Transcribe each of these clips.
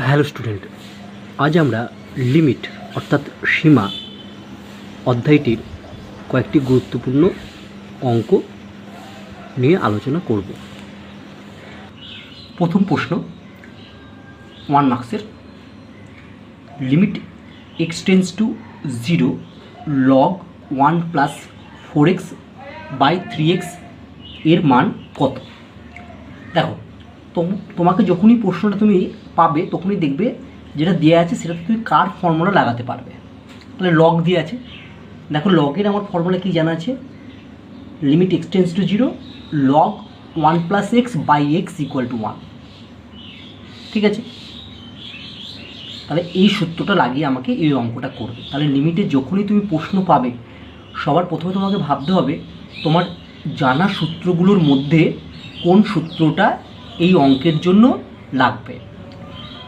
Hello student, আজ আমরা limit অর্থাৎ সীমা অধ্যায়টির কয়েকটি গুরুত্বপূর্ণ অঙ্ক নিয়ে আলোচনা করব। প্রথম প্রশ্ন 1 মার্কসের, limit x tends to 0 log 1 plus 4x by 3x এর মান কত? দেখো, তোমাকে যখনই প্রশ্নটা তুমি পাবে তখনই দেখবে যেটা দেওয়া আছে সেটাতে তুমি কার ফর্মুলা লাগাতে পারবে। তাহলে লগ দিয়ে আছে, দেখো লগের আমার ফর্মুলা কি জানা আছে, limit x tends to 0 log 1 plus x by x equal to 1। ঠিক আছে, তাহলে এই সূত্রটা লাগিয়ে আমাকে এই অঙ্কটা করবে। তাহলে লিমিটে যখনই তুমি প্রশ্ন পাবে সবার প্রথমে তোমাকে ভাবতে হবে তোমার জানা সূত্রগুলোর মধ্যে কোন সূত্রটা এই অঙ্কের জন্য লাগবে।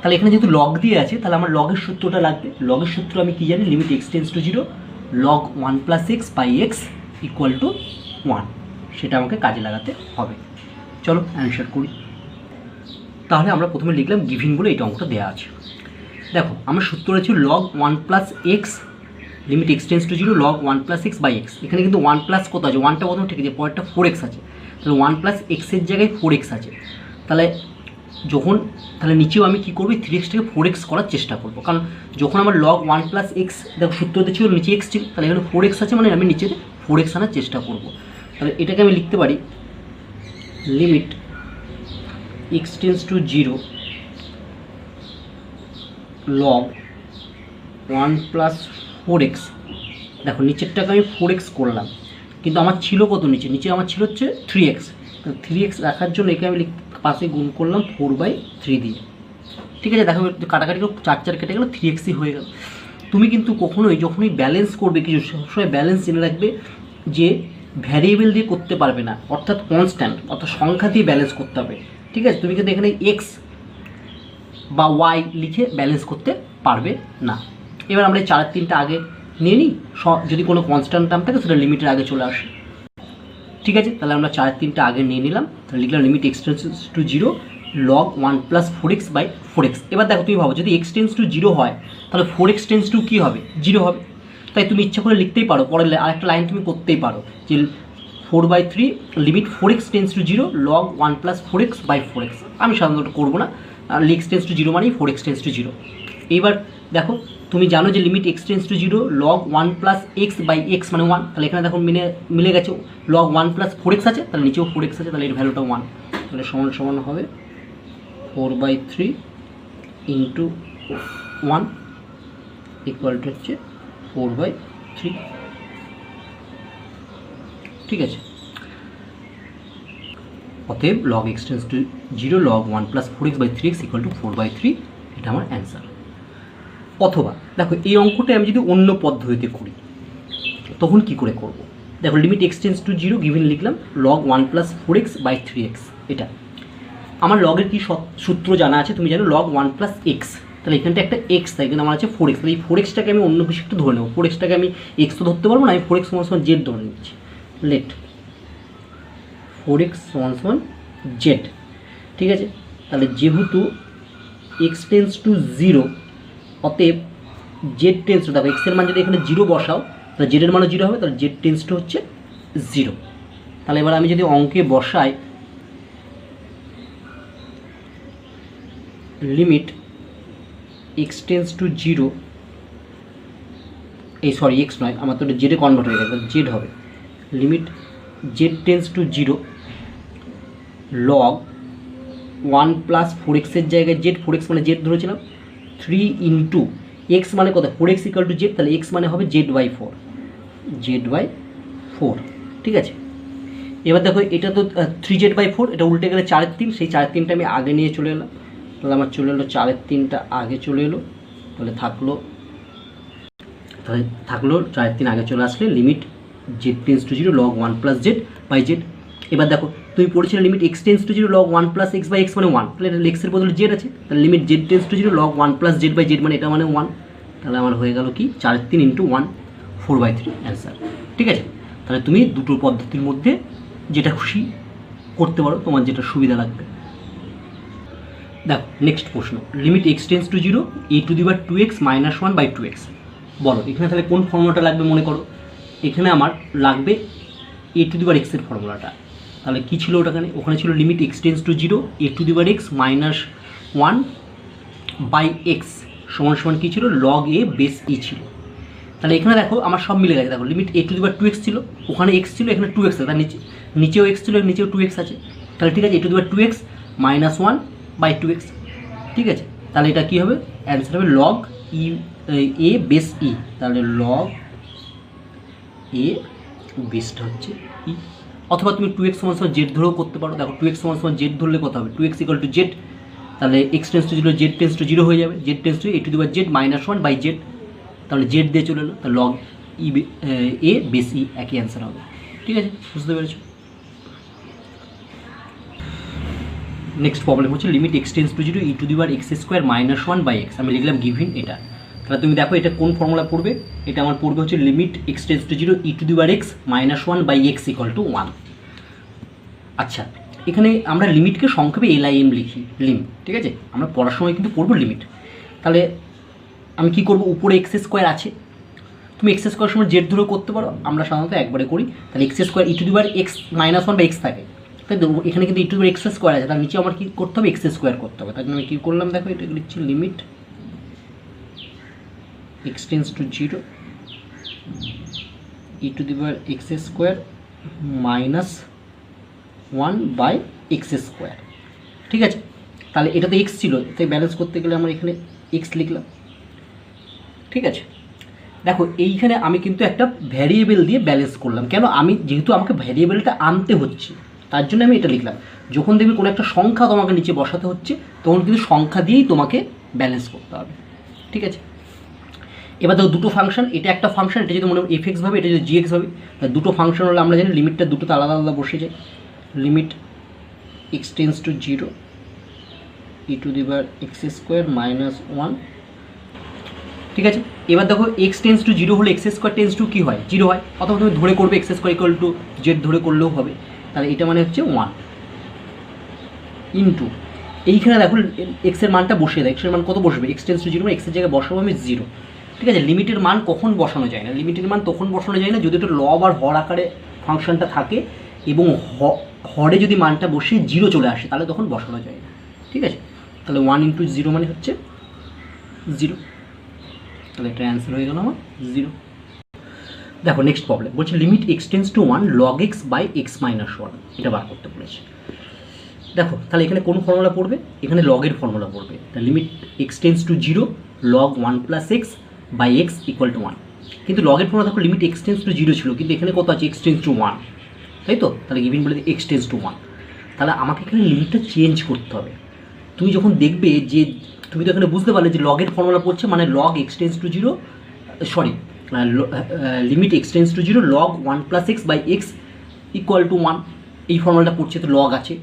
তাহলে এখানে যেহেতু লগ দিয়ে আছে তাহলে আমার লগের সূত্রটা লাগবে। লগের সূত্র আমি কী জানি, limit x tends to 0 log 1 plus x by x equal to 1, সেটা আমাকে কাজে লাগাতে হবে। চলো অ্যান্সার করি। তাহলে আমরা প্রথমে লিখলাম গিভিন বলে এই অঙ্কটা দেওয়া আছে। দেখো আমার সূত্র আছে log 1 plus x, limit x tends to 0 log 1 plus x by x. এখানে কিন্তু 1 প্লাস কত আছে, 1টা প্রথমে ঠিক আছে, পরেরটা 4x আছে, তাহলে 1 প্লাস এক্সের জায়গায় 4x আছে। তাহলে নিচেও আমি কী করবো, 3xটাকে 4x করার চেষ্টা করবো, কারণ যখন আমার লগ 1 প্লাস এক্স, দেখো সূত্রতে ছিল নিচে এক্স ছিল, তাহলে এখানে 4x আছে মানে আমি নিচে 4x আনার চেষ্টা করব। তাহলে এটাকে আমি লিখতে পারি limit x tends to 0 log 1 plus 4x। দেখো নিচেরটাকে আমি 4x করলাম, কিন্তু আমার ছিল কত, নিচে আমার ছিল হচ্ছে 3x। 3x রাখার জন্য একে আমি পাশে গুণ করলাম 4/3 দিয়ে। ঠিক আছে, দেখো কাটাকাটি 4 কেটে গেল, 3xই হয়ে গেল। তুমি কিন্তু যখনই ব্যালেন্স করবে কিছু, সবসময় ব্যালেন্স জেনে রাখবে যে ভ্যারিয়েবল দিয়ে করতে পারবে না, অর্থাৎ কনস্ট্যান্ট অর্থাৎ সংখ্যা দিয়ে ব্যালেন্স করতে হবে। ঠিক আছে, তুমি কিন্তু এখানে এক্স বা ওয়াই লিখে ব্যালেন্স করতে পারবে না। এবার আমরা এই 4-3টা আগে নিয়ে নিই, যদি কোনো কনস্ট্যান্ট টার্ম থাকে সেটা লিমিটের আগে চলে আসে। ঠিক আছে, তাহলে আমরা 4-3টা আগে নিয়ে নিলাম। তাহলে লিখলাম limit x tends to 0 log 1 plus 4x by 4x। এবার দেখো তুমি ভাবো যদি এক্স টেন্স টু 0 হয় তাহলে 4x টেন্স টু কী হবে, 0 হবে। তাই তুমি ইচ্ছা করে লিখতেই পারো, পরে আরেকটা লাইন তুমি করতেই পারো যে 4/3 limit 4x tends to 0 log 1 plus 4x by 4x। আমি সাধারণত করবো না, এক্স টেন্স টু 0 মানেই 4x টেন্স টু 0। এইবার দেখো তুমি জানো যে limit x tends to 0 log 1 plus x by x মানে 1। তাহলে এখানে দেখো মিলে গেছে, লগ 1 প্লাস 4x আছে, তাহলে নিচেও 4x আছে, তাহলে এর ভ্যালুটা 1। তাহলে সমান হবে 4/3 ইন্টু 1 ইকুয়াল টু হচ্ছে 4/3। ঠিক আছে, অতএব log x tends to 0 log 1 plus 4x by 3x equal to 4/3, এটা আমার অ্যান্সার। অথবা দেখো এই অঙ্কটা আমি যদি অন্য পদ্ধতিতে করি তখন কি করে করব। দেখো limit x tends to 0 given লিখলাম log 1 plus 4x by 3x। এটা আমার লগের কি সূত্র জানা আছে, তুমি জানো লগ 1 প্লাস এক্স। তাহলে এখানটা একটা এক্স, তাই কিন্তু আমার আছে 4x। তাহলে এই 4xটাকে আমি অন্য কিছু একটু ধরে নেবো। 4xটাকে আমি এক্স তো ধরতে পারবো না, আমি 4x সমান জেড ধরে নিচ্ছি। লেট 4x সমান জেড। ঠিক আছে, তাহলে যেহেতু এক্স টেন্স টু 0 অতএব জেড টেন্স টু, দেখো এক্সের মান যদি এখানে 0 বসাও তাহলে জেডের মানও 0 হবে, তাহলে জেড টেন্স টু হচ্ছে 0। তাহলে এবার আমি যদি অঙ্কে বসাই limit x tends to 0, x নয়, আমার তো এটা জেডে কনভার্ট হয়ে গেছে, জেড হবে limit Z tends to 0 log 1 plus 4xের জায়গায় জেড, 4x মানে জেড ধরেছিলাম, 3 ইন্টু এক্স মানে কত 4x ইকুয়াল টু জেড, তাহলে এক্স মানে হবে z/4। ঠিক আছে, এবার দেখো এটা তো 3z/4, এটা উল্টে গেলে 4/3, সেই 4/3টা আমি আগে নিয়ে চলে এলাম। তাহলে আমার চলে এলো 4/3টা আগে চলে এলো, তাহলে থাকলো 4/3 আগে চলে আসলে limit Z tends to 0 log 1 plus Z by Z. এবার দেখো তুমি পড়েছিলে limit x tends to 0 log 1 plus x by x মানে 1, তাহলে এটা এক্সের বদলে জেড আছে, তাহলে limit Z tends to 0 log 1 plus Z by Z মানে এটা মানে 1। তাহলে আমার হয়ে গেল কি 4/3 ইন্টু 1 4/3 অ্যান্সার। ঠিক আছে, তাহলে তুমি দুটো পদ্ধতির মধ্যে যেটা খুশি করতে পারো, তোমার যেটা সুবিধা লাগবে। দেখো নেক্সট প্রশ্ন, limit x tends two zero A to the power 2x - 1/2x। বলো এখানে তাহলে কোন ফর্মুলাটা লাগবে মনে করো, এখানে আমার লাগবে এ টু দি পাওয়ার এক্সের ফর্মুলাটা। তাহলে কী ছিল ওখানে ছিল limit x tends two zero A to the power x - 1/x সমান কী ছিল, লগ এ বেস ই ছিল। তাহলে এখানে দেখো আমার সব মিলে গেছে, দেখো limit A to the power 2x ছিল, ওখানে x ছিল, এখানে 2x আছে, তার নিচেও x ছিল, নিচেও 2x আছে। তাহলে ঠিক আছে, এ to the power 2x - 1/2x। ঠিক আছে, তাহলে এটা কী হবে, অ্যান্সার হবে লগ ই এ বেস ই। তাহলে লগ এ বেসটা হচ্ছে ই। অথবা তুমি 2x = জেড ধরেও করতে পারো। দেখো 2x = জেড ধরলে কত হবে, 2x = জেড, তাহলে x tends two zero Z tends two zero হয়ে যাবে, Z tends two A to the power Z - 1/z। তাহলে জেড দিয়ে চলে এলো, তাহলে লগ ই এ বেস ই একই অ্যান্সার হবে। ঠিক আছে, বুঝতে পেরেছো? নেক্সট প্রবলেম হচ্ছে limit x tends two zero E to the power x² - 1/x। আমি লিখলাম গিভিন এটা। তাহলে তুমি দেখো এটা কোন ফর্মুলা পড়বে, এটা আমার পড়বে হচ্ছে limit x tends two zero E to the power x - 1/x = 1। আচ্ছা, এখানে আমরা লিমিটকে সংক্ষেপে LIM লিখি, লিম। ঠিক আছে, আমরা পড়ার সময় কিন্তু পড়বো লিমিট। তাহলে আমি কি করব, উপরে x² আছে, তুমি x² সময় জেড ধরেও করতে পারো, আমরা সাধারণত একবারে করি। তাহলে x² E to the power x - 1/x থাকে, তাই তো এখানে কিন্তু ই টু দি পাওয়ার x² আছে, তার নিচে আমার কী করতে হবে, x² করতে হবে। তাই জন্য আমি কী করলাম, দেখো এটা লিখছি limit x tends two zero E to the power x² - 1/x²। ঠিক আছে, তাহলে এটা তো x ছিল, তাই ব্যালেন্স করতে গেলে আমার এখানে x লিখলাম। ঠিক আছে, দেখো এইখানে আমি কিন্তু একটা ভ্যারিয়েবল দিয়ে ব্যালেন্স করলাম। কেন, আমি যেহেতু আমাকে ভ্যারিয়েবলটা আনতে হচ্ছে, তার জন্য আমি এটা লিখলাম। যখন দেখবি কোনো একটা সংখ্যা তোমাকে নিচে বসাতে হচ্ছে, তখন কিন্তু সংখ্যা দিয়েই তোমাকে ব্যালেন্স করতে হবে। ঠিক আছে, এবার দেখো দুটো ফাংশন, এটা একটা ফাংশন, এটা যদি মনে হয় f(x) ভাবে, এটা যদি g(x) ভাবে, দুটো ফাংশন হলে আমরা জানি লিমিটটা দুটোতে আলাদা আলাদা বসে যায়। Limit x tends two zero E to the power x² - 1। ঠিক আছে, এবার দেখো এক্স টেন্স টু জিরো হলে x² টেন্স টু কী হয়, জিরো হয়। অথবা তুমি ধরে করবে x² = জেড ধরে করলেও হবে। তাহলে এটা মানে হচ্ছে 1 ইন্টু এইখানে দেখো এক্সের মানটা বসিয়ে দেয়, এক্সের মান কত বসবে, এক্স টেন্স টু জিরো, এক্সের জায়গায় বসাবো আমি 0। ঠিক আছে, লিমিটের মান কখন বসানো যায় না, লিমিটের মান তখন বসানো যায় না যদি এটা লব আর হর আকারে ফাংশনটা থাকে এবং হরে যদি মানটা বসে 0 চলে আসে, তাহলে তখন বসানো যায় না। ঠিক আছে, তাহলে 1 × 0 মানে হচ্ছে 0। তাহলে এটা অ্যান্সার হয়ে গেল আমার 0। দেখো নেক্সট প্রবলেম বলছে limit x tends to 1 log x / x - 1। এটা বার করতে বলেছে। দেখো তাহলে এখানে কোন ফর্মুলা পড়বে, এখানে লগের ফর্মুলা পড়বে। তাহলে limit x tends to 0 log 1 + x / x = 1। কিন্তু লগের ফর্মুলা দেখো লিমিট x টেন্স টু 0 ছিল, কিন্তু এখানে কত আছে, x টেন্স টু 1, তাই তো? তাহলে গিভিন বলে x টেন্স টু 1। তাহলে আমাকে এখানে লিমিটটা চেঞ্জ করতে হবে। তুমি যখন দেখবে যে তুমি তো এখানে বুঝতে পারলে যে লগের ফর্মুলা পড়ছে, মানে log x tends to 0, sorry limit x tends to 0 log 1 + x / x = 1। এই ফর্মুলাটা পড়ছে, তো লগ আছে।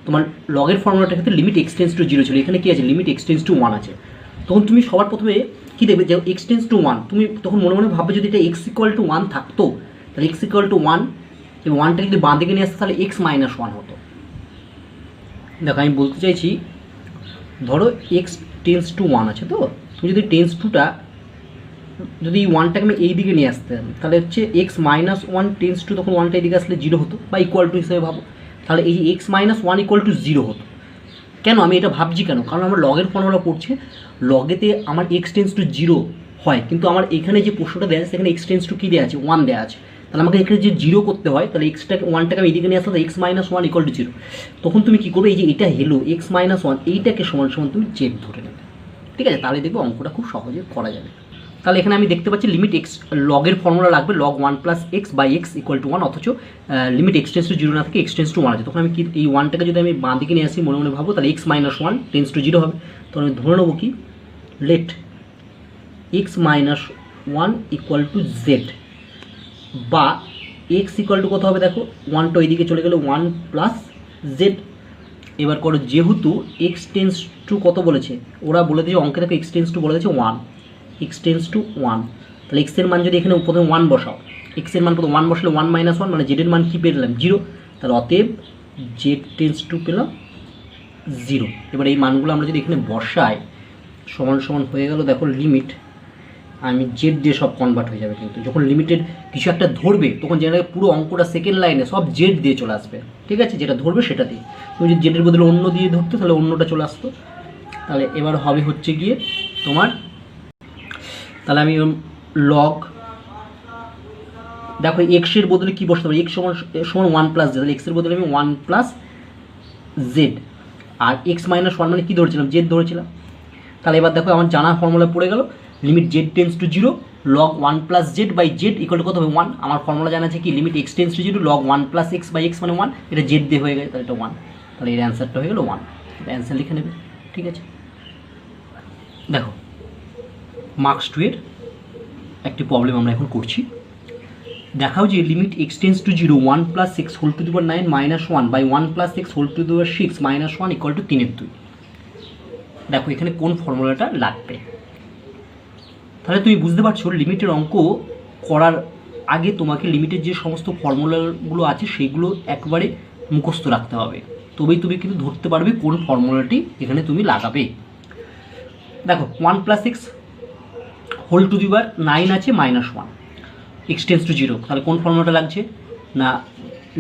তোমার লগের ফর্মুলাটার ক্ষেত্রে লিমিট x টেন্স টু 0 ছিল, এখানে কি আছে, লিমিট x টেন্স টু 1 আছে। তখন তুমি সবার প্রথমে কী দেখবে, যে x টেন্স টু 1, তুমি তখন মনে মনে ভাববে যদি এটা x = 1 থাকতো, তাহলে x = 1 এবং 1টা যদি বাঁ দিকে নিয়ে আসতো তাহলে x - 1 হতো। দেখো আমি বলতে চাইছি, ধরো x টেন্স টু 1 আছে, তো তুমি যদি টেন্স টুটা যদি 1টাকে আমি এই দিকে নিয়ে আসতাম, তাহলে হচ্ছে x - 1 টেন্স টু, তখন 1টা এই দিকে আসলে 0 হতো, বা ইকুয়াল টু হিসেবে ভাবো। তাহলে এই যে x - 1 = 0 হতো। কেন আমি এটা ভাবছি কেন, কারণ আমার লগের ফর্মুলা পড়ছে, লগেতে আমার x টেন্স টু 0 হয়, কিন্তু আমার এখানে যে প্রশ্নটা দেওয়া আছে সেখানে x টেন্স টু কী দেওয়া আছে, 1 দেওয়া আছে। তাহলে আমাকে এখানে যে 0 করতে হয়, তাহলে 1টাকে আমি এইদিকে নিয়ে আসলে x - 1 = 0। তখন তুমি কী করবে, এই যে এটা হেলো x - 1, এইটাকে সমান তুমি জেড ধরে নেবে। ঠিক আছে, তাহলে দেখবে অঙ্কটা খুব সহজে করা যাবে। তাহলে এখানে আমি দেখতে পাচ্ছি লিমিট x, লগের ফর্মুলা লাগবে log 1 + x / x = 1, অথচ লিমিট x টেন্স টু 0 না থেকে x টেন্স টু 1 আছে। তখন আমি কি এই 1টাকে যদি আমি বাঁ দিকে নিয়ে আসি, মনে মনে ভাবো, তাহলে x - 1 টেন্স টু 0 হবে। তখন আমি ধরে নেবো কি, লেট x - 1 = z, বা x = কত হবে, দেখো 1টা ওইদিকে চলে গেলে 1 + z। এবার করো, যেহেতু x টেন্স টু কত বলেছে, ওরা বলে দিয়েছে অঙ্কে, দেখো x টেন্স টু বলে দিয়েছে 1, x টেন্স টু 1। তাহলে x এর মান যদি এখানে প্রথমে 1 বসাও, x এর মান প্রথমে 1 বসলে 1 - 1 মানে z এর মান কী পেলাম, 0। তাহলে অতএব z টেন্স টু পেলাম 0। এবার এই মানগুলো আমরা যদি এখানে বসাই সমান সমান হয়ে গেল, দেখো লিমিট আমি জেড দিয়ে সব কনভার্ট হয়ে যাবে, কিন্তু যখন লিমিটেড কিছু একটা ধরবে তখন যেটা পুরো অঙ্কটা সেকেন্ড লাইনে সব জেড দিয়ে চলে আসবে, ঠিক আছে, যেটা ধরবে সেটা দিয়ে। তুমি যদি জেডের বদলে অন্য দিয়ে ধরতে তাহলে অন্যটা চলে আসতো। তাহলে এবার হবে হচ্ছে গিয়ে তোমার, তাহলে আমি লগ, দেখো এক্সের বদলে কী বসতে পারি, এক্স সমান 1 + জেড, তাহলে এক্সের বদলে আমি 1 + জেড, আর এক্স মাইনাস 1 মানে কী ধরেছিলাম, জেড ধরেছিলাম। তাহলে এবার দেখো আমার জানা ফর্মুলা পড়ে গেল, limit Z tends to 0 log 1 + z by z equal to কত হবে 1। আমার ফর্মুলা জানা আছে কি, limit x tends to 0 log 1 + x by x মানে 1, এটা জেড দিয়ে হয়ে গেছে, তাহলে এটা 1, তাহলে এর অ্যান্সারটা হয়ে গেল 1। এটা অ্যান্সার লিখে নেবে, ঠিক আছে। দেখো মার্কস 2 এর একটি প্রবলেম আমরা এখন করছি। দেখাও যে limit x tends to 0 1 + x whole to the power 9 - 1 by 1 + x whole to the power 6 - 1 equal to 3/2। দেখো এখানে কোন ফর্মুলাটা লাগবে, তাহলে তুমি বুঝতে পারছো লিমিটের অঙ্ক করার আগে তোমাকে লিমিটের যে সমস্ত ফর্মুলাগুলো আছে সেইগুলো একবারে মুখস্থ রাখতে হবে, তবেই তুমি কিন্তু ধরতে পারবে কোন ফর্মুলাটি এখানে তুমি লাগাবে। দেখো 1 + x whole to the power 9 আছে -1, এক্স টেন্স টু 0, তাহলে কোন ফর্মুলাটা লাগছে না,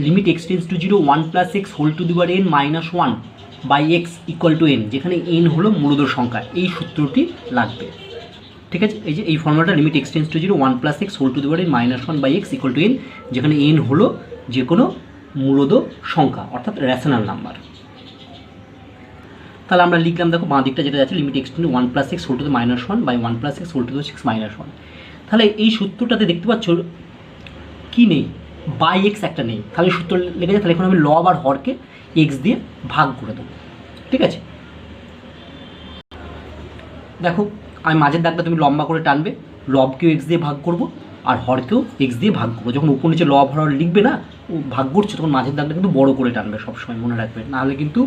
limit x tends to 0 1 + x whole to the power n - 1 by x equal to n, যেখানে n হলো মূলদ সংখ্যা, এই সূত্রটি লাগবে, ঠিক আছে। এই যে এই ফর্মুলাটা, limit x tends to 0 1 + x whole to the power n - 1 by x equal to n, যেখানে n হলো যে কোনো মূলদ সংখ্যা অর্থাৎ রেশনাল নাম্বার। তাহলে আমরা লিখলাম, দেখো বাঁ দিকটা যেটা আছে, limit x tends to 1 + x whole to the -1 by 1 + x whole to the 6 - 1। তাহলে এই সূত্রটাতে দেখতে পাচ্ছ কি নেই, বাই এক্স একটা নেই, তাহলে সূত্র লেগে যায়। তাহলে এখন আমি লব আর হরকে এক্স দিয়ে ভাগ করে দেবো, ঠিক আছে। দেখো আমি মাঝের দাগটা তুমি লম্বা করে টানবে, লবকেও এক্স দিয়ে ভাগ করব আর হরকেও এক্স দিয়ে ভাগ করবো। যখন উপর নিচে লব হর লিখবে না, ও ভাগ করছে, তখন মাঝের দাগটা কিন্তু বড় করে টানবে, সবসময় মনে রাখবে, নাহলে কিন্তু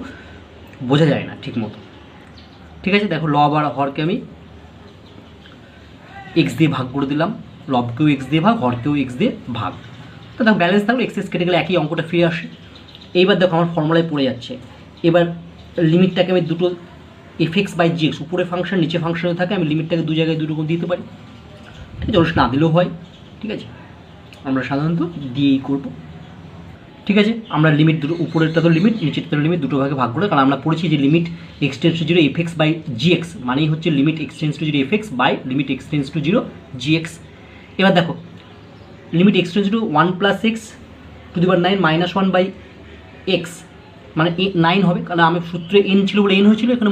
বোঝা যায় না ঠিক মতো, ঠিক আছে। দেখো লব আর হরকে আমি এক্স দিয়ে ভাগ করে দিলাম, লবকেও এক্স দিয়ে ভাগ, হরকেও এক্স দিয়ে ভাগ, তো দেখো ব্যালেন্স থাকলো, এক্সেস কেটে গেলে একই অঙ্কটা ফিরে আসে। এইবার দেখো আমার ফর্মুলায় পড়ে যাচ্ছে, এবার লিমিটটাকে আমি দুটো f(x/gx) উপরে ফাংশন নিচে ফাংশনে থাকে, আমি লিমিটটাকে দু জায়গায় দুটো দিতে পারি, ঠিক আছে, অবশ্য না দিলেও হয়, ঠিক আছে, আমরা সাধারণত দিয়েই করব, ঠিক আছে। আমরা লিমিট দুটো, উপরেরটা তো লিমিট, নিচেরটা লিমিট, দুটো ভাগে ভাগ করে, কারণ আমরা পড়েছি যে limit x tends to 0 f(x/gx) মানেই হচ্ছে limit x tends to 0 f(x) by limit x tends to 0 gx। এবার দেখো limit x tends to 1 + x to the power 9 - 1 by x মানে 9 হবে, কারণ আমার সূত্রে n ছিল বলে n হয়েছিল, এখানে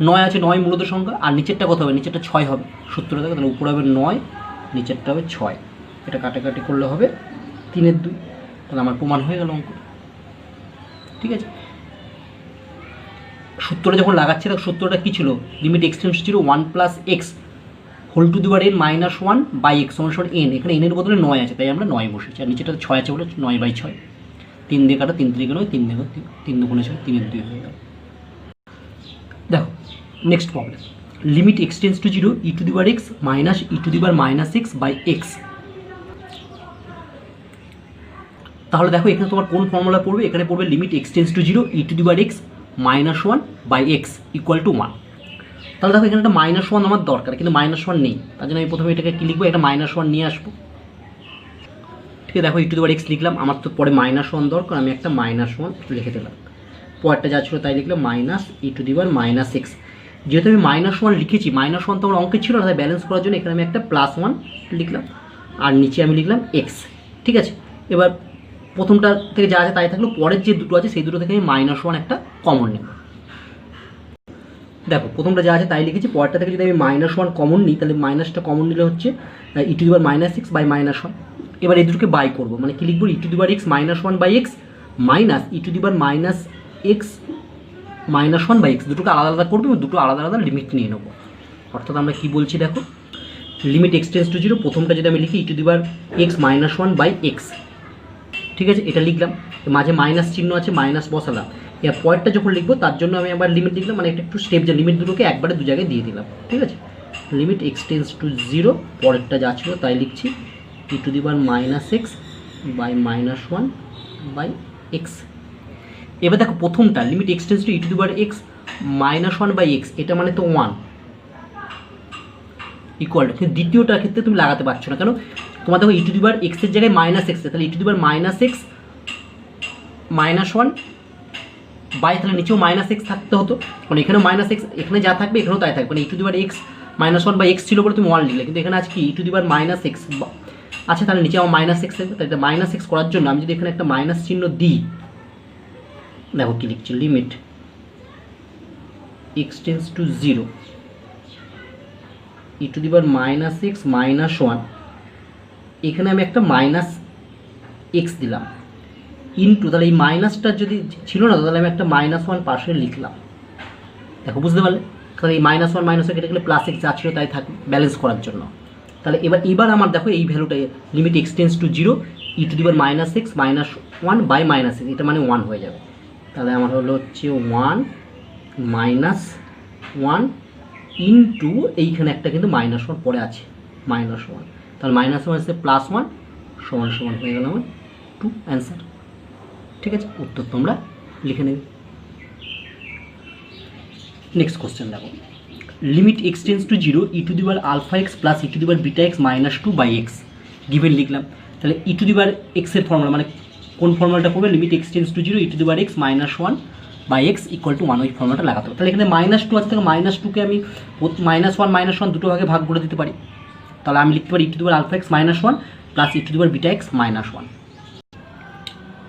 9 আছে, 9 মূলত সংখ্যা, আর নিচেরটা কত হবে, নিচেরটা 6 হবে সূত্রটা দেখো, তাহলে উপরে হবে 9, নিচেরটা হবে 6, এটা কাটাকাটি করলে হবে 3/2, তাহলে আমার প্রমাণ হয়ে গেল অঙ্ক, ঠিক আছে। সূত্রটা যখন লাগাচ্ছে, তখন সূত্রটা কী ছিল, limit x tends to 0 1 + x whole to the power n - 1 by x সমান n, এখানে n এর বদলে 9 আছে, তাই আমরা 9 বসেছি, আর নিচেটা 6 আছে বলে 9/6, 3 দিয়ে কাটা, 3 3 9, 3 দিয়ে 3 2 6, 3/2 হয়ে গেল। দেখো next problem, limit x tends to 0 e to the power x minus e to the power -x by x। তাহলে দেখো এখানে তোমার কোন ফর্মুলা পড়বে, এখানে পড়বে limit x tends to 0 e to the power x -1 by x equal to 1। তাহলে দেখো এখানে একটা -1 আমার দরকার, কিন্তু -1 নেই, তার জন্য আমি প্রথমে এটাকে কি লিখবো, এটা -1 নিয়ে আসবো, ঠিক আছে। দেখো e to the power x লিখলাম, আমার তো পরে -1 দরকার, আমি একটা -1 লিখে দিলাম, পরেরটা যা ছিল তাই লিখলাম minus e to the power -x। যেহেতু আমি -1 লিখেছি, -1 তো আমার অঙ্কে ছিল না, তাই ব্যালেন্স করার জন্য এখানে আমি একটা +1 লিখলাম, আর নিচে আমি লিখলাম x, ঠিক আছে। এবার প্রথমটা থেকে যা আছে তাই থাকলো, পরের যে দুটো আছে সেই দুটো থেকে আমি -1 একটা কমন নেব। দেখো প্রথমটা যা আছে তাই লিখেছি, পরেরটা থেকে যদি আমি -1 কমন নিই, তাহলে মাইনাসটা কমন নিলে হচ্ছে e to the power -x by -1। এবার এই দুটোকে বাই করবো, মানে কি লিখবো, e to the power x -1 by x minus e to the power -x -1 by x, দুটোকে আলাদা আলাদা করবো এবং দুটো আলাদা আলাদা লিমিট নিয়ে নেবো। অর্থাৎ আমরা কি বলছি, দেখো লিমিট এক্স টেন্স টু 0, প্রথমটা যদি আমি লিখি e to the power x -1 by x, ঠিক আছে, এটা লিখলাম, মাঝে মাইনাস চিহ্ন আছে, মাইনাস বসালাম। এবার পয়েন্টটা যখন লিখবো তার জন্য আমি আবার লিমিট লিখলাম, মানে একটা একটু স্টেপ, যে লিমিট দুটোকে একবারে দু জায়গায় দিয়ে দিলাম, ঠিক আছে। লিমিট এক্স টেন্স টু 0, পরেরটা যা ছিল তাই লিখছি, e to the power -x by -1 by x। এবার দেখো প্রথমটা limit x tends to e to the power x -1/x, এটা মানে তো 1 ইকুয়াল টু, কিন্তু দ্বিতীয়টার ক্ষেত্রে তুমি লাগাতে পারছো না, কেন? তোমার দেখো e to the power x এর জায়গায় -x, তাহলে e to the power -x -1 by, তাহলে নিচেও -x থাকতে হতো, কারণ এখানেও -x, এখানে যা থাকবে এখানেও তাই থাকবে, মানে e to the power x -1/x ছিল বলে তুমি 1 লিখলে, কিন্তু এখানে আছে কি e to the power -x, আচ্ছা তাহলে নিচে আমার -x থাকবে, তাহলে -x করার জন্য আমি যদি এখানে একটা মাইনাস চিহ্ন দিই, দেখো কি লিখছি, limit x tends to 0 e to the power -x -1, এখানে আমি একটা -x দিলাম ইনটু, তাহলে এই মাইনাসটা যদি ছিল না তাহলে আমি একটা -1 পাশে লিখলাম, দেখো বুঝতে পারলে? তাহলে এই -1 -1 কেটে গেলে +x যা ছিল তাই থাকবে ব্যালেন্স করার জন্য। তাহলে এবার আমার দেখো এই ভ্যালুটা limit x tends to 0 e to the power -x -1 by -x, এটা মানে 1 হয়ে যাবে, তাহলে আমার হলো হচ্ছে 1 -1 ইনটু, এইখানে একটা কিন্তু -1 পরে আছে, -1, তাহলে -1 আছে +1 সমান সমান হয়ে গেল আমার 2 অ্যান্সার। ঠিক আছে, উত্তর তোমরা লিখে নেবে। নেক্সট কোশ্চেন দেখো, limit x tends to 0 e to the power α(x) plus e to the power βx -2/x given লিখলাম। তাহলে e to the power x এর ফর্মুলা, মানে কোন ফর্মুলাটা করবে? Limit x tends to 0 e to the power x -1/x equal to 1, ওই ফর্মুলাটা লাগাতে হবে। তাহলে এখানে -2 আছে, থেকে -2কে আমি -1 -1 দুটো ভাগে ভাগ করে দিতে পারি, তাহলে আমি লিখতে পারি e to the power α(x) -1 plus e to the power βx -1।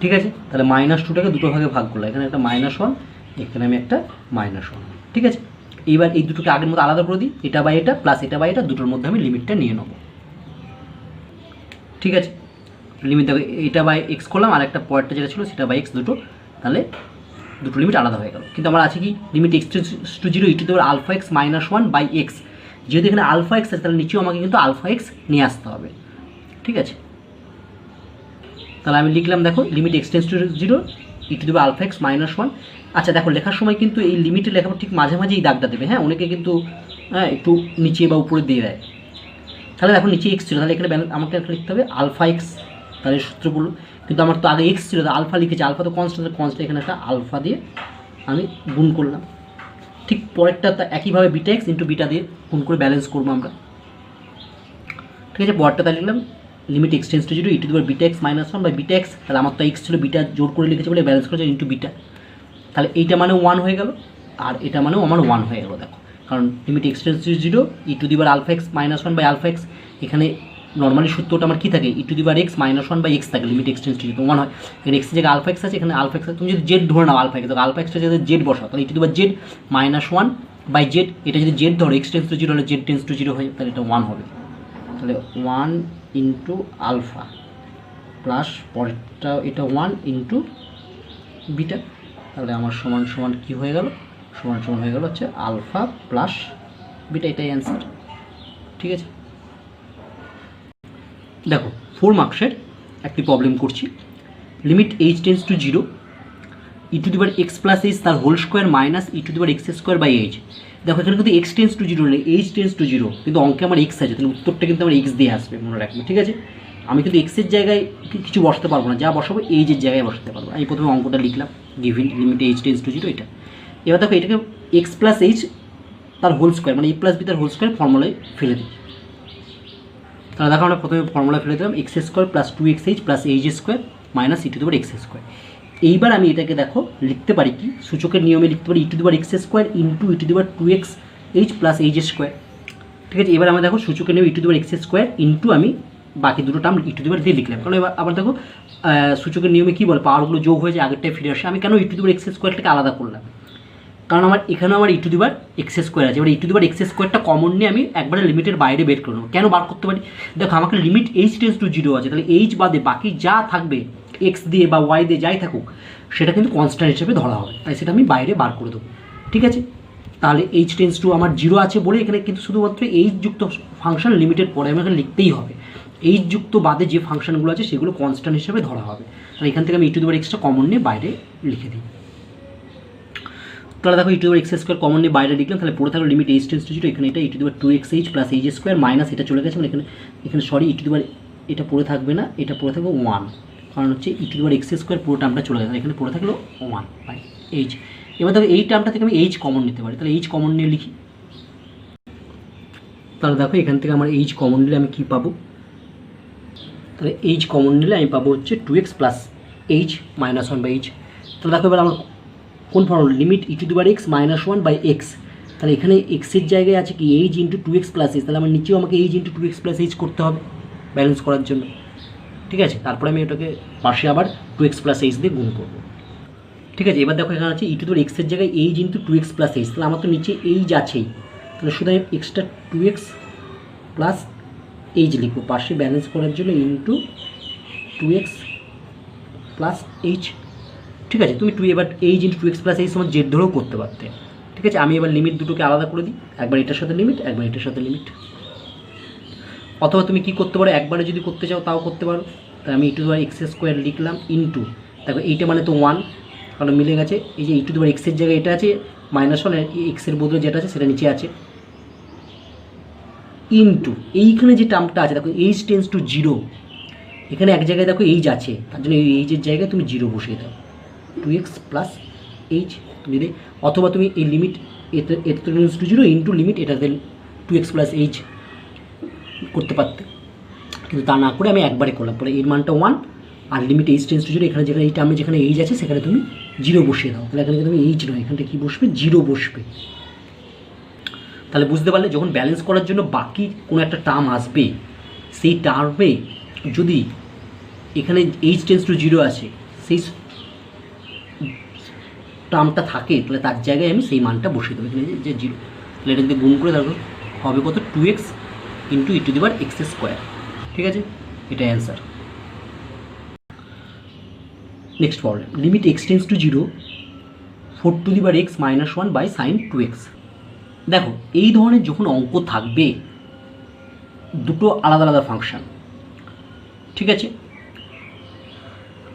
ঠিক আছে, তাহলে -2টাকে দুটো ভাগে ভাগ করলাম, এখানে একটা -1, এখানে আমি একটা -1। ঠিক আছে, এইবার এই দুটোকে আগের মতো আলাদা করে দিই, এটা বাই এটা প্লাস এটা বাই এটা, দুটোর মধ্যে আমি লিমিটটা নিয়ে নেব। ঠিক আছে, লিমিট দেখো এটা বাই এক্স করলাম, আর একটা পয়েন্টটা যেটা ছিল সেটা বাই এক্স, দুটো, তাহলে দুটো লিমিট আলাদা হয়ে গেল। কিন্তু আমার আছে কি limit x to 0 e to the power α(x) -1/x, যেহেতু এখানে α(x) আছে তাহলে নিচেও আমাকে কিন্তু α(x) নিয়ে আসতে হবে। ঠিক আছে, তাহলে আমি লিখলাম দেখো limit x tends to 0 e to the power α(x) -1। আচ্ছা দেখো লেখার সময় কিন্তু এই লিমিটে লেখার ঠিক মাঝে মাঝে এই দাগটা দেবে, হ্যাঁ অনেকে কিন্তু একটু নিচে বা উপরে দিয়ে দেয়। তাহলে দেখো নিচে x ছিল, তাহলে এখানে আমাকে লিখতে হবে α(x), তাহলে সূত্র বললো, কিন্তু আমার তো আগে x ছিল, তো আলফা লিখেছি, আলফা তো কনস্ট্যান্ট, এখানে একটা আলফা দিয়ে আমি গুণ করলাম। ঠিক পরেরটা একইভাবে βx ইন্টু বিটা দিয়ে গুণ করে ব্যালেন্স করবো আমরা। ঠিক আছে, পরেরটা তাই লিখলাম limit x tends to 0 e to the power βx -1/βx, তাহলে আমার তো x ছিল, বিটা জোর করে লিখেছি বলে ব্যালেন্স করেছে ইন্টু বিটা, তাহলে এইটা মানে 1 হয়ে গেল, আর এটা মানেও আমার 1 হয়ে গেল। দেখো কারণ limit x tends to 0 e to the power α(x) -1/α(x), এখানে নর্মালি সূত্রটা আমার কী থাকে e to the power x -1/x থাকে, লিমিট x টেন্ডস টু 0 1 হয়, এখানে x এর জায়গায় α(x) আছে, এখানে α(x) তুমি যদি z ধরে নাও α(x), তো α(x)টা যদি z বসাও তাহলে e to the power z -1/z, এটা যদি z ধরো x টেন্ডস টু 0 হলে z টেন্ডস টু 0 হয়, তাহলে এটা 1 হবে, তাহলে 1 ইন্টু আলফা প্লাস পরেরটা এটা 1 ইন্টু বিটা, তাহলে আমার সমান সমান কী হয়ে গেল? সমান সমান হয়ে গেল হচ্ছে আলফা প্লাস বিটা, এটাই অ্যান্সার। ঠিক আছে, দেখো 4 মার্কসের একটি প্রবলেম করছি, limit h tends to 0 e to the power x plus h তার whole square minus e to the power x²/h। দেখো এখানে কিন্তু x টেন্ডস টু 0 নেই, h টেন্ডস টু 0, কিন্তু অঙ্কে আমার x আছে, তাহলে উত্তরটা কিন্তু আমার x দিয়ে আসবে, মনে রাখবে। ঠিক আছে, আমি কিন্তু x এর জায়গায় কিছু বসাতে পারবো না, যা বসাবো h এর জায়গায় বসাতে পারবো। আমি প্রথমে অঙ্কটা লিখলাম given limit h tends to 0 এটা। এবার দেখো এটাকে x প্লাস h তার হোল স্কোয়ার মানে a প্লাস b তার হোল স্কোয়ার ফর্মুলায় ফেলে দিই, তাহলে দেখো আমরা প্রথমে ফর্মুলা ফেলে দিলাম x² plus 2xh plus h² minus e to the power x²। এইবার আমি এটাকে দেখো লিখতে পারি কি সূচকের নিয়মে লিখতে পারি e to the power x² into e to the power 2xh plus h²। ঠিক আছে, এবার আমরা দেখো সূচকের নিয়মে e to the power x² into আমি বাকি দুটো টার্ম e টু দি পাওয়ার দিয়ে লিখলাম, কারণ এবার আবার দেখো সূচকের নিয়মে কী বলে পাওয়ারগুলো যোগ হয়ে যায়, আগেরটায় ফিরে আসে। আমি কেন e টু দি পাওয়ার x²টাকে আলাদা করলাম? কারণ আমার এখানেও আমার e to the power x² আছে, এবার e to the power x² common নিয়ে আমি একবারে লিমিটের বাইরে বের করে নেবো। কেন বার করতে পারি? দেখো আমাকে লিমিট h টেন্ডস টু 0 আছে, তাহলে h বাদে বাকি যা থাকবে x দিয়ে বা y দিয়ে যাই থাকুক সেটা কিন্তু কনস্ট্যান্ট হিসেবে ধরা হবে, তাই সেটা আমি বাইরে বার করে দেবো। ঠিক আছে, তাহলে h টেন্ডস টু আমার 0 আছে বলে এখানে কিন্তু শুধুমাত্র h যুক্ত ফাংশন লিমিটেড পরে আমি এখানে লিখতেই হবে, h যুক্ত বাদে যে ফাংশনগুলো আছে সেগুলো কনস্ট্যান্ট হিসেবে ধরা হবে। তাহলে এখান থেকে আমি e to the power x common নিয়ে বাইরে লিখে দিই। তাহলে দেখো e to the power x² common নিয়ে বাইরে লিখলাম, তাহলে পড়ে থাকলো লিমিট h টেন্ডস টু 0, এখানে এটা e to the power 2xh plus h² minus এটা চলে গেছে, মানে এখানে সরি e টু দি পাওয়ার এটা পড়ে থাকবে না, এটা পড়ে থাকবে 1, কারণ হচ্ছে e to the power x² পুরো টার্মটা চলে গেছে, এখানে পড়ে থাকলো 1/h। এবার দেখো এই টার্মটা থেকে আমি এইচ কমন নিতে পারি, তাহলে এইচ কমন নিয়ে লিখি। তাহলে দেখো এখান থেকে আমার এইচ কমন নিলে আমি কী পাবো, তাহলে এইচ কমন নিলে আমি পাবো হচ্ছে 2x plus h minus 1 by h. তাহলে দেখো এবার আমার কোন formula, limit e to the power x minus 1 by x. তাহলে এখানে এক্সের জায়গায় আছে কি H into 2x plus H, তাহলে আমার নিচেও আমাকে H into 2x plus H করতে হবে ব্যালেন্স করার জন্য, ঠিক আছে। তারপরে আমি ওটাকে পাশে আবার 2x প্লাস এইচ দিয়ে গুণ করবো, ঠিক আছে। এবার দেখো এখানে আছে ই টু দি এক্সের জায়গায় H into 2x plus H, তাহলে আমার তো নিচে এইচ আছেই, তাহলে শুধু আমি এক্সট্রা 2x প্লাস এইচ লিখবো পাশে ব্যালেন্স করার জন্য ইন্টু 2x প্লাস এইচ, ঠিক আছে। তুমি এবার H into 2x plus H তোমার জেড ধরেও করতে পারতে, ঠিক আছে। আমি এবার লিমিট দুটোকে আলাদা করে দিই, একবার এটার সাথে লিমিট, একবার এটার সাথে লিমিট। অথবা তুমি কী করতে পারো, একবারে যদি করতে চাও তাও করতে পারো। তাই আমি e to the power x square লিখলাম ইন্টু, দেখো এইটা মানে তো 1, কারণ মিলে গেছে। এই যে ই টু দি পাওয়ার এক্সের জায়গায় এটা আছে -1, এক্সের বদলে যেটা আছে সেটা নিচে আছে, ইন্টু এইখানে যে টার্মটা আছে দেখো এইচ টেন্স টু 0, এখানে এক জায়গায় দেখো এইচ আছে, তার জন্য এই এইচের জায়গায় তুমি 0 বসিয়ে দাও, 2x প্লাস এইচ তুমি দে। অথবা তুমি এই লিমিট এটা টেন্স টু 0 ইন্টু লিমিট এটাতে 2x প্লাস এইচ করতে পারতে, কিন্তু তা না করে আমি একবারে করলাম। পরে এর মানটা 1 আর লিমিট এইচ টেন্স টু 0, এখানে যেখানে এই টার্মে যেখানে এইচ আছে সেখানে তুমি 0 বসিয়ে দাও, তাহলে এখানে তুমি এইচ নয়, এখানটা কী বসবে 0 বসবে। তাহলে বুঝতে পারলে যখন ব্যালেন্স করার জন্য বাকি কোনো একটা টার্ম আসবে, সেই টার্মে যদি এখানে এইচ টেন্স টু 0 আছে সেই টার্মটা থাকে, তাহলে তার জায়গায় আমি সেই মানটা বসিয়ে দেবো, এখানে যে 0, তাহলে এটা যদি গুণ করে তারপর হবে কত 2x into e to the power x square, ঠিক আছে। এটা answer. Next problem, limit x tends to 0 4 to the power x minus 1 by sine 2x। দেখো এই ধরনের যখন অঙ্ক থাকবে দুটো আলাদা আলাদা ফাংশন, ঠিক আছে,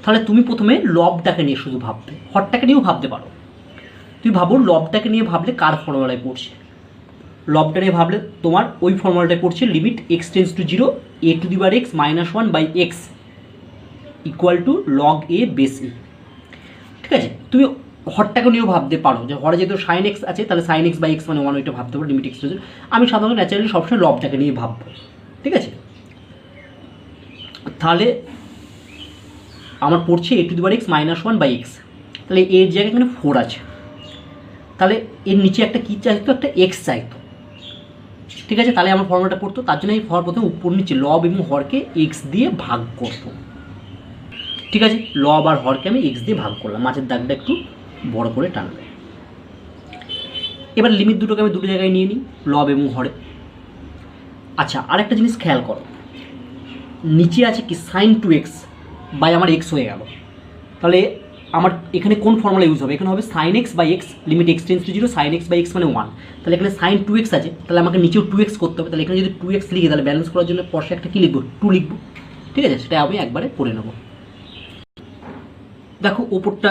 তাহলে তুমি প্রথমে লবটাকে নিয়ে শুধু ভাববে, হরটাকে নিয়েও ভাবতে পারো। তুমি ভাবো লবটাকে নিয়ে ভাবলে কার ফর্মুলায় পড়ছে, লবটা নিয়ে ভাবলে তোমার ওই ফর্মুলাটায় পড়ছে limit x tends to 0 A to the power x minus 1 by x equal to log a base e, ঠিক আছে। তুমি হরটাকে নিয়েও ভাবতে পারো, যে হরে যেহেতু সাইন এক্স আছে তাহলে সাইন এক্স বাই এক্স মানে 1, ওইটা ভাবতে পারো লিমিট এক্স টু 0। আমি সাধারণত ন্যাচারালি সবসময় লবটাকে নিয়ে ভাববো, ঠিক আছে। তাহলে আমার পড়ছে a to the power x minus 1 by x, তাহলে এর জায়গায় এখানে 4 আছে, তাহলে এর নিচে একটা কী চাইতো, একটা এক্স চাইতো, ঠিক আছে। তাহলে আমার ফর্মুলাটা পড়তো, তার জন্য এই প্রথমে উপর নিচে লব এবং হরকে এক্স দিয়ে ভাগ করতো, ঠিক আছে। লব আর হরকে আমি এক্স দিয়ে ভাগ করলাম, মাঝের দাগটা একটু বড় করে টানবে। এবার লিমিট দুটোকে আমি দুটো জায়গায় নিয়ে নিই, লব এবং হরে। আচ্ছা আরেকটা জিনিস খেয়াল করো, নিচে আছে কি সাইন 2x বাই আমার এক্স হয়ে গেল, তাহলে আমার এখানে কোন ফর্মুলা ইউজ হবে, এখানে হবে sine x by x limit x tends to 0 sine x by x মানে 1, তাহলে এখানে সাইন 2x আছে, তাহলে আমাকে নিচেও 2x করতে হবে, তাহলে এখানে যদি 2x লিখে তাহলে ব্যালেন্স করার জন্য পরে একটা কী লিখবো 2 লিখবো, ঠিক আছে। সেটা আমি একবারে করে নেবো। দেখো ওপরটা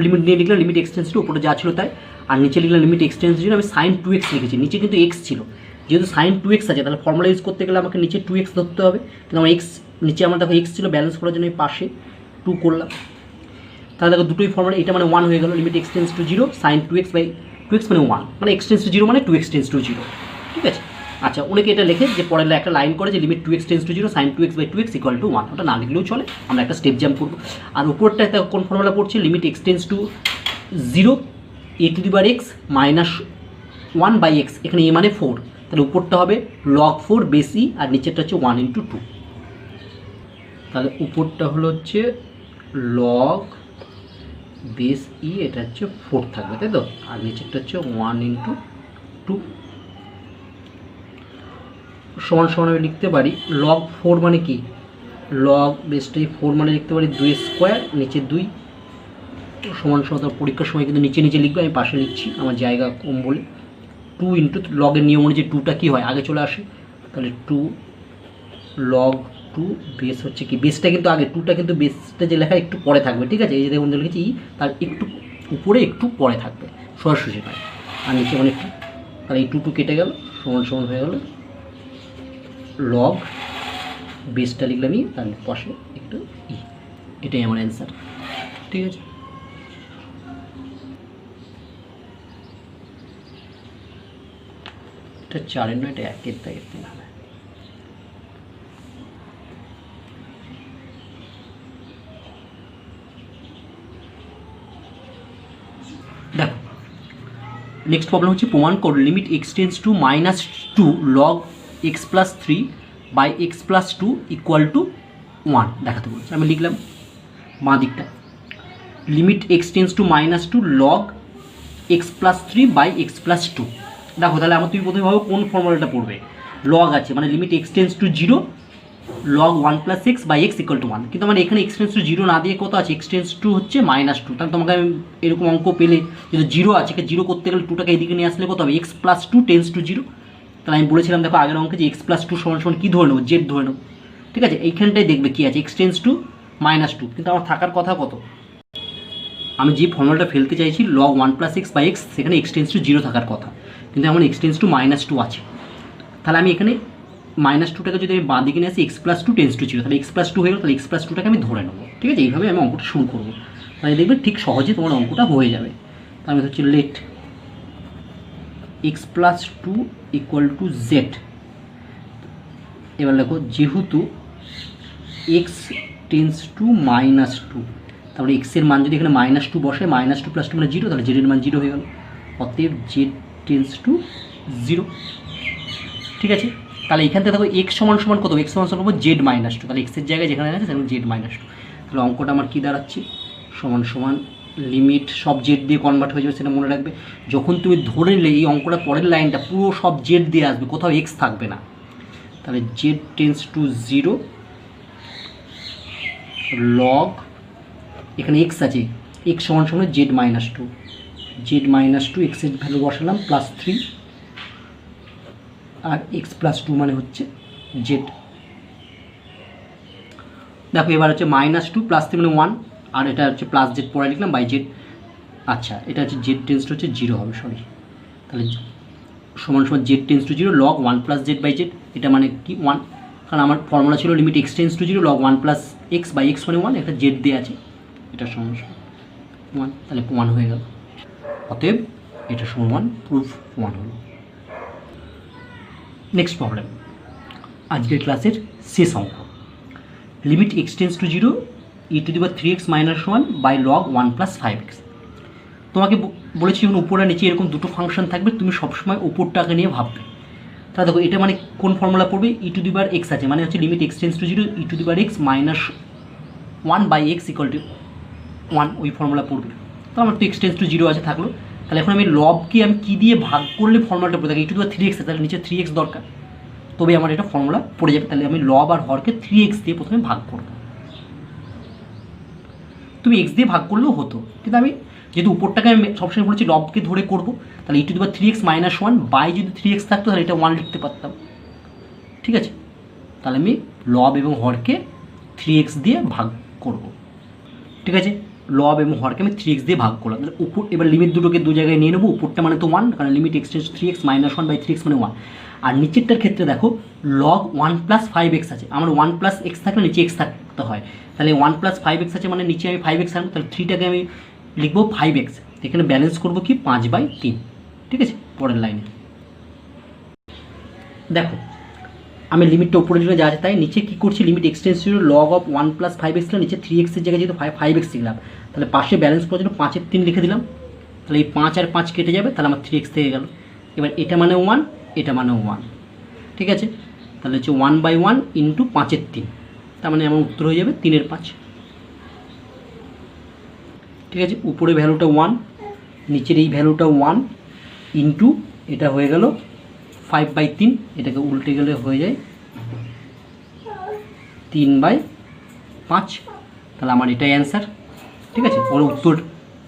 লিমিট নিয়ে লিখলাম লিমিট এক্স টেন্স টু, ওপরটা যা ছিল তাই, আর নিচে লিখলাম লিমিট এক্স টেন্স টু 0, আমি সাইন 2x লিখেছি, নিচে কিন্তু এক্স ছিল, যেহেতু সাইন 2x আছে তাহলে ফর্মুলা ইউজ করতে গেলে আমাকে নিচে 2x ধরতে হবে, কিন্তু আমার এক্স নিচে আমার দেখো এক্স ছিল, ব্যালেন্স করার জন্য আমি পাশে 2 করলাম, তাহলে দেখো দুটোই ফর্মুলা, এটা মানে 1 হয়ে গেল limit x tends to 0 sine 2x by 2x মানে 1, মানে এক্স টেন্স টু 0 মানে 2x টেন্স টু 0, ঠিক আছে। আচ্ছা অনেকে এটা লেখে যে পরে একটা লাইন করে যে limit 2x tends to 0 sine 2x by 2x equal to 1, ওটা না লিখলেও চলে, আমরা একটা স্টেপ জাম্প করবো। আর উপরটা কোন ফর্মুলা পড়ছে, limit x tends to 0 A to the power x minus 1 by x, এখানে এ মানে 4, তাহলে উপরটা হবে লগ 4 বেসি আর নিচেরটা হচ্ছে 1 ইন্টু 2, তাহলে উপরটা হলো হচ্ছে লগ বেস ই, এটা হচ্ছে 4 থাকবে তাই তো, আর নিচেরটা হচ্ছে 1 ইন্টু 2 সমান সমান আমি লিখতে পারি লগ 4 মানে কি, লগ বেসটাই 4 মানে লিখতে পারি 2 স্কোয়ার নিচে 2 সমান সমান, পরীক্ষার সময় কিন্তু নিচে নিচে লিখবে, আমি পাশে লিখছি আমার জায়গা কম বলে, 2 ইন্টু লগের নিয়ম অনুযায়ী 2টা কী হয় আগে চলে আসে, তাহলে 2 লগ 2 বেস হচ্ছে কি, বেসটা কিন্তু আগে, 2টা কিন্তু বেসটা যে লেখা একটু পরে থাকবে, ঠিক আছে। এই যে দেখুন লিখেছি তার একটু উপরে একটু পরে থাকবে, সরাসরি নয়, আর নিচে মানে একটু, তাহলে এই 2 কেটে গেল, সমান সমান হয়ে গেল লগ বেসটা লিখলাম তার পাশে একটু এটাই আমার অ্যান্সার, ঠিক আছে। এটা 4-এর নয়, এটা 1-এর দাগের 3 হবে। দেখো নেক্সট প্রবলেম হচ্ছে প্রমাণ করো limit x tends to -2 log x + 3 by x + 2 = 1 দেখাতে বলছে। আমি লিখলাম বাঁ দিকটা limit x tends to -2 log x + 3 by x + 2। দেখো তাহলে আমার তুমি প্রথমে ভাবো কোন ফর্মুলাটা পড়বে, লগ আছে মানে limit x tends to 0 log 1 + x by x = 1, কিন্তু আমার এখানে x টেন্স টু 0 না দিয়ে কত আছে, x টেন্স টু হচ্ছে -2। তাহলে তোমাকে আমি এরকম অঙ্ক পেলে যদি 0 আছে, 0 করতে গেলে 2টাকে এইদিকে নিয়ে আসলে কত হবে, x + 2 টেন্স টু 0। তাহলে আমি বলেছিলাম দেখো আগের অঙ্কে যে x + 2 = কী ধরে নেবো, z ধরে নেবো। ঠিক আছে, এইখানটাই দেখবে কী আছে, x টেন্স টু -2, কিন্তু আমার থাকার কথা কত, আমি যে ফর্মুলাটা ফেলতে চাইছি log 1 + x বাই x, সেখানে x টেন্স টু 0 থাকার কথা, কিন্তু আমার x টেন্স টু -2 আছে। তাহলে আমি এখানে -2টাকে যদি আমি বাঁ দিকে নিয়ে আসি x + 2 টেন্স টু 0, তাহলে x + 2 হয়ে গেল, তাহলে x + 2টাকে আমি ধরে নেবো। ঠিক আছে, এইভাবে আমি অঙ্কটা শুরু করবো, তাহলে দেখবে ঠিক সহজে তোমার অঙ্কটা হয়ে যাবে। তাহলে হচ্ছে লেট x + 2 = z। এবার দেখো যেহেতু x টেন্স টু -2, তারপরে x এর মান যদি এখানে -2 বসে, -2 + 2 মানে 0, তাহলে z এর মান 0 হয়ে গেল, অতএব z টেন্স টু 0। ঠিক আছে, তাহলে এখান থেকে দেখো x সমান কত, x সমান z -2, তাহলে x এর জায়গায় যেখানে আছে সেখানে z -2। তাহলে অঙ্কটা আমার কী দাঁড়াচ্ছে, সমান লিমিট সব জেড দিয়ে কনভার্ট হয়ে যাবে, সেটা মনে রাখবে। যখন তুমি ধরে নিলে এই অঙ্কটা পরের লাইনটা পুরো সব জেড দিয়ে আসবে, কোথাও x থাকবে না, তাহলে z টেন্স টু 0 log, এখানে x আছে, x সমান z -2, x এর ভ্যালু বসালাম +3, আর x + 2 মানে হচ্ছে z। দেখো এবার হচ্ছে -2 + 3 মানে 1, আর এটা হচ্ছে +z পরে লিখলাম বাই z। আচ্ছা এটা হচ্ছে z টেন্স টু হচ্ছে 0 হবে, সরি, তাহলে সমান z tends to 0 log 1 + z by z, এটা মানে কি 1, কারণ আমার ফর্মুলা ছিল limit x tends to 0 log 1 + x by x মানে 1, একটা z দিয়ে আছে, এটা সমান 1, তাহলে 1 হয়ে গেল, অতএব এটা সমান প্রুফ 1 হলো। নেক্সট প্রবলেম, আজকের ক্লাসের শেষ অঙ্ক, limit x tends to 0 e⁻³ x - 1 by log 1 + 5x। তোমাকে বলেছি যখন উপর আর নিচে এরকম দুটো ফাংশন থাকবে, তুমি সবসময় উপরটাকে নিয়ে ভাববে। তাহলে দেখো এটা মানে কোন ফর্মুলা পড়বে, e⁻x আছে মানে হচ্ছে limit x tends to 0 e⁻x - 1 by x = 1, ওই ফর্মুলা পড়বে। তো আমার তো x টেন্স টু 0 আছে থাকলো, তাহলে এখন আমি লবকে আমি কী দিয়ে ভাগ করলে ফর্মুলাটা পড়ে থাকি, e⁻3x আছে, তাহলে নিচে 3x দরকার, তবে আমার এটা ফর্মুলা পড়ে যাবে। তাহলে আমি লব আর হরকে 3x দিয়ে প্রথমে ভাগ করব, তুমি x দিয়ে ভাগ করলেও হতো, কিন্তু আমি যেহেতু উপরটাকে আমি সবসময় বলেছি লবকে ধরে করব, তাহলে e⁻3x - 1 বাই যদি 3x থাকতো তাহলে এটা 1 লিখতে পারতাম। ঠিক আছে, তাহলে আমি লব এবং হরকে 3x দিয়ে ভাগ করব। ঠিক আছে, লব এবং হরকে আমি 3x দিয়ে ভাগ করলাম, তাহলে উপর এবার লিমিট দুটোকে দু জায়গায় নিয়ে নেবো, উপরটা মানে তো 1, কারণ limit x tends to 3x - 1 by 3x মানে 1, আর নিচেরটার ক্ষেত্রে দেখো log 1 + 5x আছে, আমার 1 + x থাকলে নিচে x থাকতে হয়, তাহলে 1 + 5x আছে মানে নিচে আমি 5x আনবো, তাহলে 3টাকে আমি লিখবো 5x, এখানে ব্যালেন্স করবো কি 5/3। ঠিক আছে, পরের লাইনে দেখো আমি লিমিটটা উপরে জন্য যা আছে তাই, নিচে কী করছি, limit x tends to 0 log of 1 + 5x, নিচে 3x এর জায়গায় যেহেতু 5x লিখলাম, তাহলে পাশে ব্যালেন্স করার জন্য 5 এর 3 লিখে দিলাম, তাহলে এই 5 আর 5 কেটে যাবে, তাহলে আমার 3x থেকে গেল। এবার এটা মানে 1, এটা মানে 1। ঠিক আছে, তাহলে হচ্ছে 1/1 ইন্টু 5 এর 3, তার মানে আমার উত্তর হয়ে যাবে 3 এর 5। ঠিক আছে, উপরে ভ্যালুটা 1, নিচের এই ভ্যালুটা 1 ইন্টু এটা হয়ে গেল 5/3, এটাকে উল্টে গেলে হয়ে যায় 3/5, তাহলে আমার এটাই অ্যান্সার। ঠিক আছে, ওর উত্তর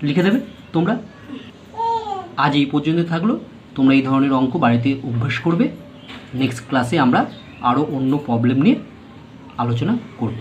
লিখে দেবে তোমরা। আজ এই পর্যন্ত থাকলো, তোমরা এই ধরনের অঙ্ক বাড়িতে অভ্যাস করবে। নেক্সট ক্লাসে আমরা আরও অন্য প্রবলেম নিয়ে আলোচনা করব।